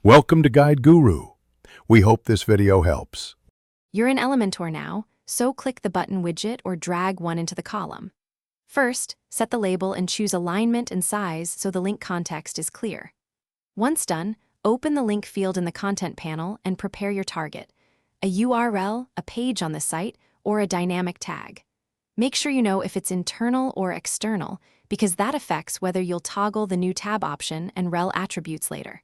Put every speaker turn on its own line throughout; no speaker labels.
Welcome to Guide Guru. We hope this video helps.
You're in Elementor now, so click the button widget or drag one into the column. First, set the label and choose alignment and size so the link context is clear. Once done, open the link field in the content panel and prepare your target, a URL, a page on the site, or a dynamic tag. Make sure you know if it's internal or external, because that affects whether you'll toggle the new tab option and rel attributes later.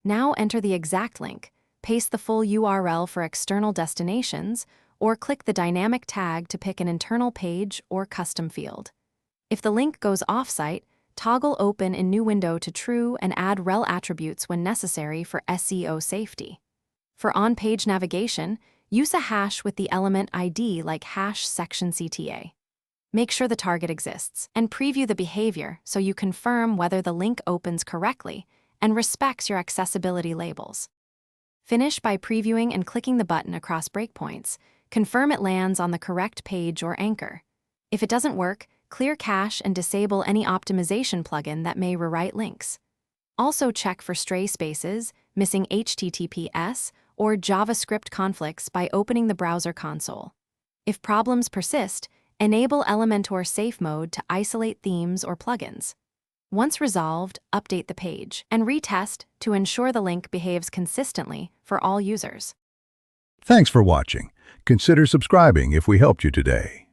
Now enter the exact link, paste the full URL for external destinations, or click the dynamic tag to pick an internal page or custom field. If the link goes off-site, toggle open in new window to true and add rel attributes when necessary for SEO safety. For on-page navigation, use a hash with the element ID like #section_CTA. Make sure the target exists, and preview the behavior so you confirm whether the link opens correctly and respects your accessibility labels. Finish by previewing and clicking the button across breakpoints. Confirm it lands on the correct page or anchor. If it doesn't work, clear cache and disable any optimization plugin that may rewrite links. Also check for stray spaces, missing HTTPS, or JavaScript conflicts by opening the browser console. If problems persist, enable Elementor Safe Mode to isolate themes or plugins. Once resolved, update the page and retest to ensure the link behaves consistently for all users.
Thanks for watching. Consider subscribing if we helped you today.